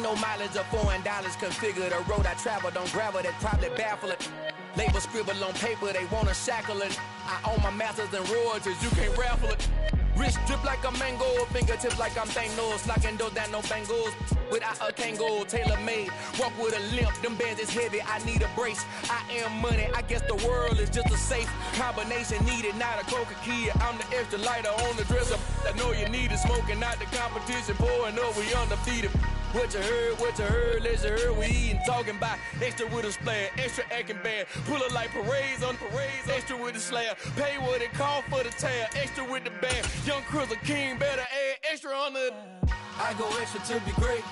Ain't no mileage or $4 configure the road I travel. Don't gravel, that probably baffle it. Label scribble on paper, they wanna shackle it. I own my masters and royalties, you can't raffle it. Wrist drip like a mango, fingertips like I'm Thanos. Locking doors down, no bangles. Without a Kango, tailor-made. Walk with a limp, them bands is heavy, I need a brace. I am money, I guess the world is just a safe combination needed, not a coca key. I'm the extra lighter on the dresser. I know you need it, smoking out the competition, pouring up, we undefeated. What you heard, let you heard, we eatin', talking about extra with a splash, extra acting bad, pull it like parades on parades, extra with the slab, pay what it cost for the tab, extra with the band, young Crizzle King, better add extra on the. I go extra to be great,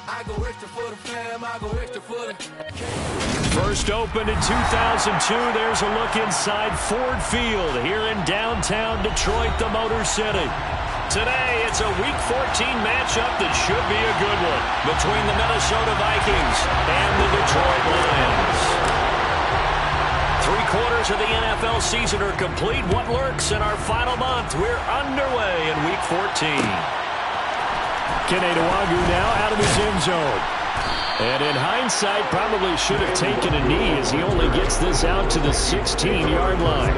I go extra for the fam, I go extra for the. First opened in 2002, there's a look inside Ford Field here in downtown Detroit, the Motor City. Today, it's a Week 14 matchup that should be a good one between the Minnesota Vikings and the Detroit Lions. 3/4 of the NFL season are complete. What lurks in our final month? We're underway in Week 14. Wk now out of his end zone. And in hindsight, probably should have taken a knee as he only gets this out to the 16-yard line.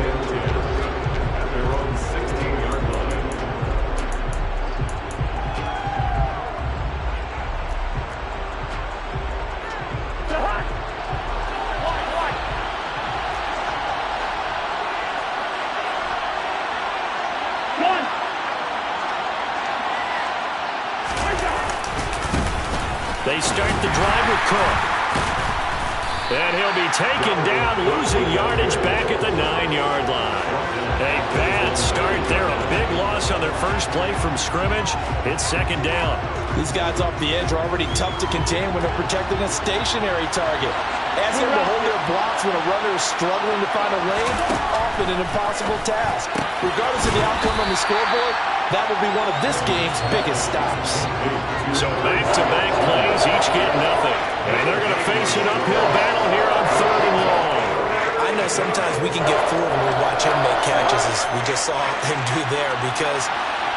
They start the drive with Cook. And he'll be taken down, losing yardage back at the 9-yard line. A bad start there, a big loss on their first play from scrimmage. It's second down. These guys off the edge are already tough to contain when they're protecting a stationary target. Asking them to hold their blocks when a runner is struggling to find a lane, often an impossible task. Regardless of the outcome on the scoreboard, that will be one of this game's biggest stops. So back-to-back plays, each get nothing. And they're going to face an uphill battle here on 3rd and long. I know sometimes we can get fooled when we watch him make catches, as we just saw him do there, because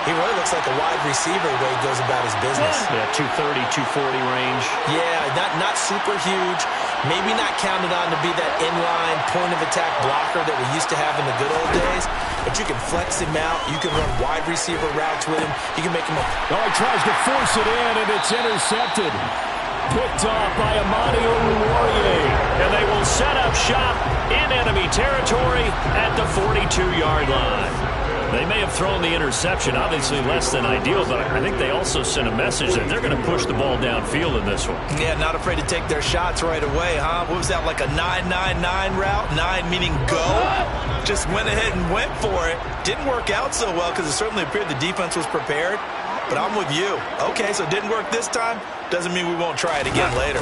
he really looks like a wide receiver the way he goes about his business. Yeah, 230, 240 range. Yeah, not super huge. Maybe not counted on to be that inline point-of-attack blocker that we used to have in the good old days. But you can flex him out. You can run wide receiver routes with him. You can make him a... Oh, he tries to force it in, and it's intercepted. Picked off by Amani Oruwariye. And they will set up shop in enemy territory at the 42-yard line. They may have thrown the interception, obviously less than ideal, but I think they also sent a message that they're going to push the ball downfield in this one. Yeah, not afraid to take their shots right away, huh? What was that, like a 9-9-9 route? 9 meaning go? Just went ahead and went for it. Didn't work out so well because it certainly appeared the defense was prepared. But I'm with you. Okay, so it didn't work this time. Doesn't mean we won't try it again later.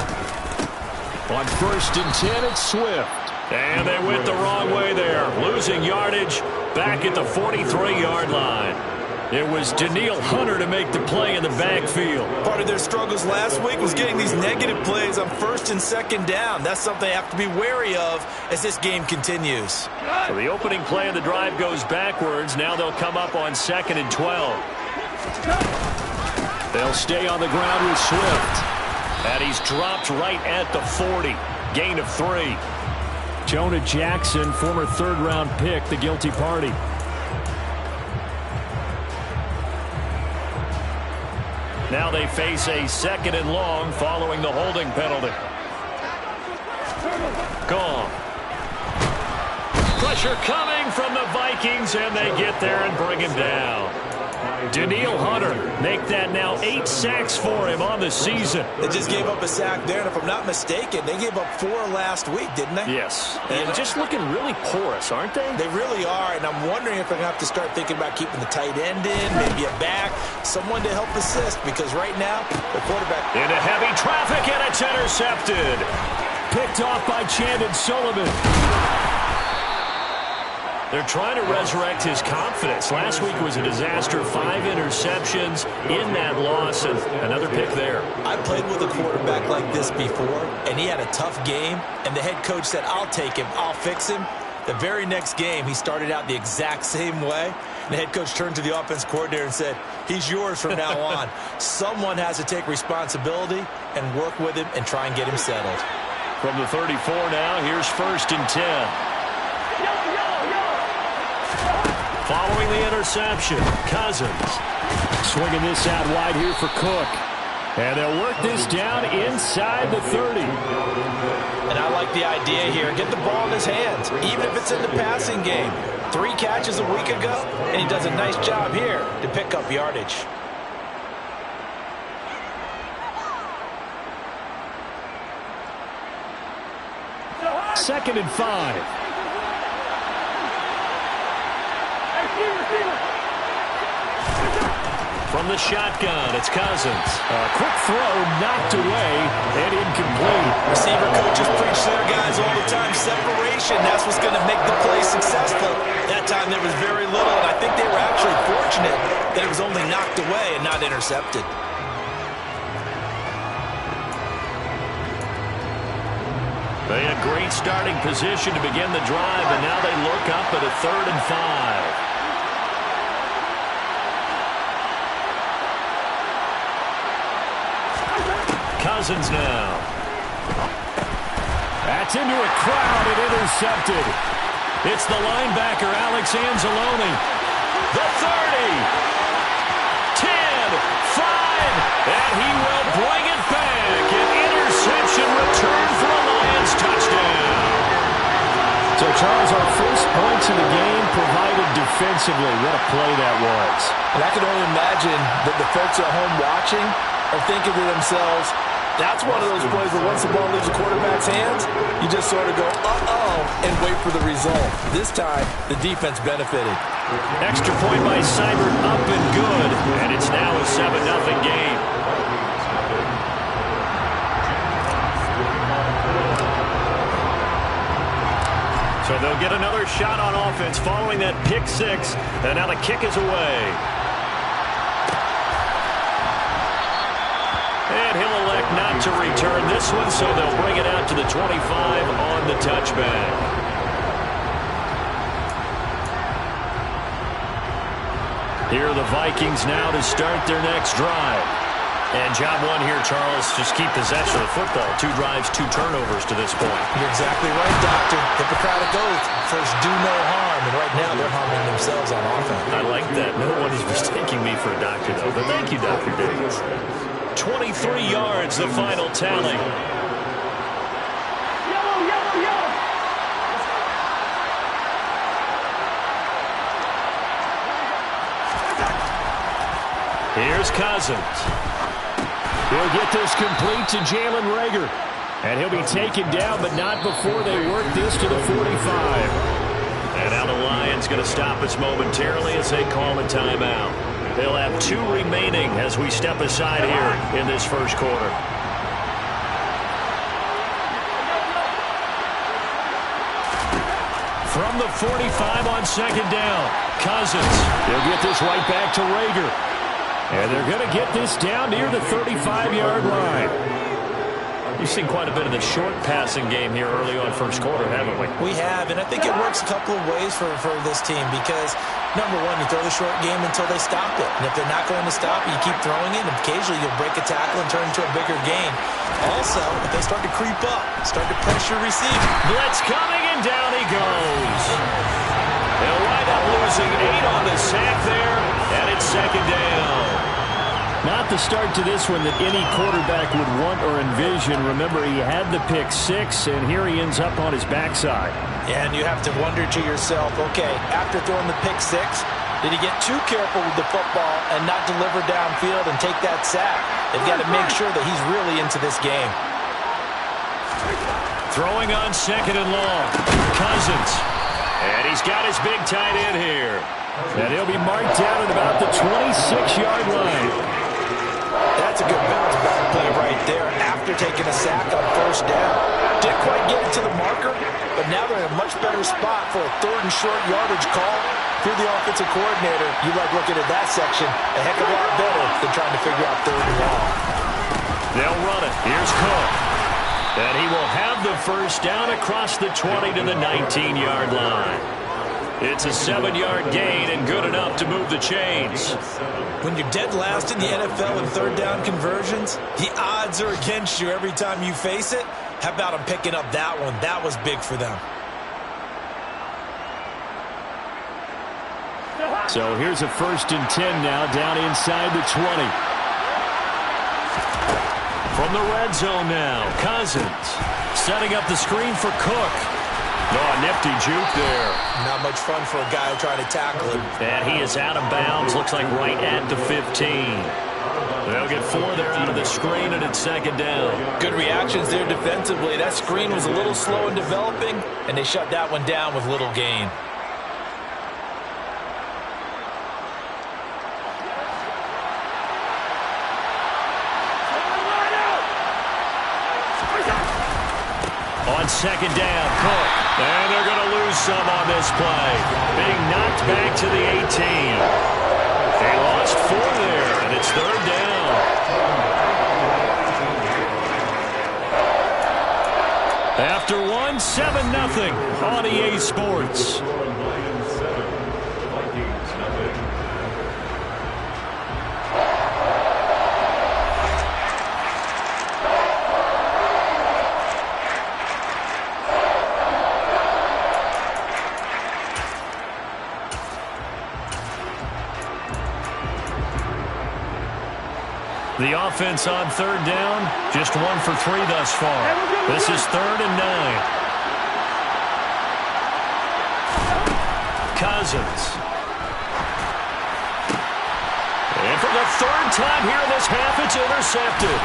On 1st and 10, it's Swift. And they went the wrong way there, losing yardage back at the 43-yard line. It was Danielle Hunter to make the play in the backfield. Part of their struggles last week was getting these negative plays on 1st and 2nd down. That's something they have to be wary of as this game continues. So the opening play of the drive goes backwards. Now they'll come up on 2nd and 12. They'll stay on the ground with Swift. And he's dropped right at the 40. Gain of 3. Jonah Jackson, former 3rd-round pick, the guilty party. Now they face a 2nd and long following the holding penalty. Gone. Pressure coming from the Vikings, and they get there and bring him down. Danielle Hunter make that now 8 sacks for him on the season. They just gave up a sack there, and if I'm not mistaken, they gave up 4 last week, didn't they? Yes. And just looking really porous, aren't they? They really are, and I'm wondering if they're going to have to start thinking about keeping the tight end in, maybe a back, someone to help assist, because right now, the quarterback... Into heavy traffic, and it's intercepted. Picked off by Chandon Sullivan. They're trying to resurrect his confidence. Last week was a disaster. 5 interceptions in that loss, and another pick there. I played with a quarterback like this before, and he had a tough game, and the head coach said, I'll take him, I'll fix him. The very next game, he started out the exact same way. The head coach turned to the offense coordinator and said, he's yours from now on. Someone has to take responsibility and work with him and try and get him settled. From the 34 now, here's 1st and 10. Following the interception, Cousins. Swinging this out wide here for Cook. And they'll work this down inside the 30. And I like the idea here. Get the ball in his hands, even if it's in the passing game. 3 catches a week ago, and he does a nice job here to pick up yardage. Second and 5. From the shotgun, it's Cousins. A quick throw knocked away and incomplete. Receiver coaches preach to their guys all the time. Separation, that's what's going to make the play successful. That time there was very little, and I think they were actually fortunate that it was only knocked away and not intercepted. They had great starting position to begin the drive, and now they look up at a 3rd and 5. Cousins now. That's into a crowd and intercepted. It's the linebacker, Alex Anzalone. The 30. 10. 5. And he will bring it back. An interception return for a Lions touchdown. So, Charles, our first points in the game provided defensively. What a play that was. And I can only imagine that the folks at home watching are thinking to themselves, that's one of those plays where once the ball leaves the quarterback's hands, you just sort of go, uh-oh, and wait for the result. This time, the defense benefited. Extra point by Seibert, up and good. And it's now a 7-0 game. So they'll get another shot on offense following that pick 6. And now the kick is away. And he'll elect not to return this one, so they'll bring it out to the 25 on the touchback. Here are the Vikings now to start their next drive. And job 1 here, Charles, just keep possession of the football. 2 drives, 2 turnovers to this point. You're exactly right, Doctor. Hippocratic oath. First, do no harm. And right now, they're harming themselves on offense. I like that. No one is mistaking me for a doctor, though. But thank you, Dr. Davis. 23 yards, the final tally. Here's Cousins. He'll get this complete to Jalen Reagor. And he'll be taken down, but not before they work this to the 45. And now the Lions going to stop us momentarily as they call a timeout. They'll have 2 remaining as we step aside here in this first quarter. From the 45 on 2nd down, Cousins. He'll get this right back to Reagor. And they're going to get this down near the 35-yard line. We've seen quite a bit of the short passing game here early on first quarter, haven't we? We have, and I think it works a couple of ways for this team because, number one, you throw the short game until they stop it. And if they're not going to stop it, you keep throwing it, and occasionally you'll break a tackle and turn into a bigger gain. Also, if they start to creep up, start to pressure receive. Blitz coming, and down he goes. They'll wind up losing 8 on the sack there, and it's 2nd down. Not the start to this one that any quarterback would want or envision. Remember, he had the pick 6, and here he ends up on his backside. Yeah, and you have to wonder to yourself, okay, after throwing the pick 6, did he get too careful with the football and not deliver downfield and take that sack? They've got to make sure that he's really into this game. Throwing on 2nd and long. Cousins. And he's got his big tight end here. And he'll be marked down at about the 26-yard line. That's a good bounce back play right there after taking a sack on 1st down. Didn't quite get it to the marker, but now they're in a much better spot for a 3rd and short yardage call. Through the offensive coordinator, you like looking at that section a heck of a lot better than trying to figure out 3rd and long. They'll run it. Here's Cook. And he will have the first down across the 20 to the 19-yard line. It's a 7-yard gain and good enough to move the chains. When you're dead last in the NFL in third down conversions, the odds are against you every time you face it. How about him picking up that one? That was big for them. So here's a 1st and 10 now down inside the 20. From the red zone now, Cousins setting up the screen for Cook. Oh, a nifty juke there. Not much fun for a guy trying to tackle him. And he is out of bounds, looks like right at the 15. They'll get 4 there out of the screen, and it's 2nd down. Good reactions there defensively. That screen was a little slow in developing, and they shut that one down with little gain. On 2nd down, Cook. And they're going to lose some on this play. Being knocked back to the 18. They lost 4 there, and it's 3rd down. After 1, 7-0 on EA Sports. The offense on 3rd down, just 1 for 3 thus far. This is 3rd and 9. Cousins. And for the 3rd time here in this half, it's intercepted.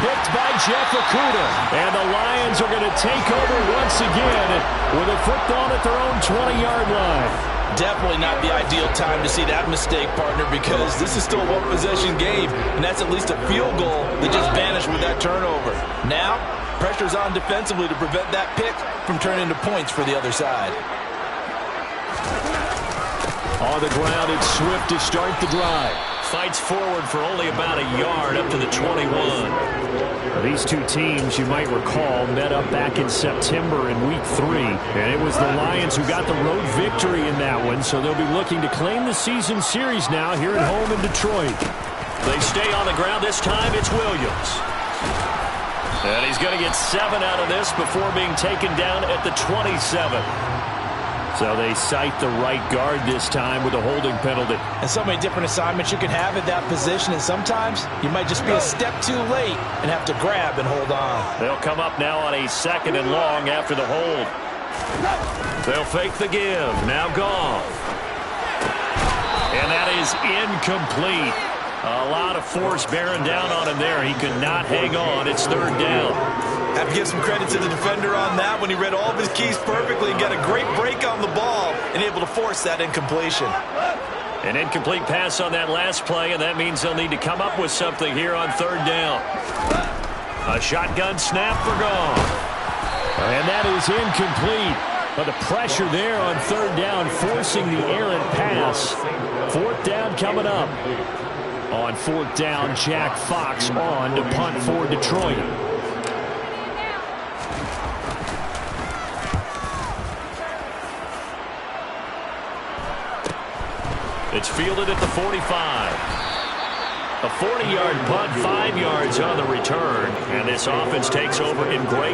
Picked by Jeff Okuda. And the Lions are going to take over once again with a football at their own 20-yard line. Definitely not the ideal time to see that mistake, partner, because this is still a one-possession game, and that's at least a field goal that just vanished with that turnover. Now, pressure's on defensively to prevent that pick from turning into points for the other side. On the ground, it's Swift to start the drive. Fights forward for only about a yard up to the 21. These two teams, you might recall, met up back in September in Week 3. And it was the Lions who got the road victory in that one, so they'll be looking to claim the season series now here at home in Detroit. They stay on the ground. This time it's Williams. And he's going to get 7 out of this before being taken down at the 27. So they cite the right guard this time with a holding penalty. And so many different assignments you can have at that position, and sometimes you might just be a step too late and have to grab and hold on. They'll come up now on a 2nd and long after the hold. They'll fake the give. Now Goff. And that is incomplete. A lot of force bearing down on him there. He could not hang on. It's 3rd down. Have to give some credit to the defender on that when he read all of his keys perfectly and got a great break on the ball and able to force that incompletion. An incomplete pass on that last play, and that means they'll need to come up with something here on 3rd down. A shotgun snap for Goff. And that is incomplete. But the pressure there on 3rd down, forcing the errant pass. 4th down coming up. On 4th down, Jack Fox on to punt for Detroit. It's fielded at the 45. A 40-yard punt, 5 yards on the return. And this offense takes over in great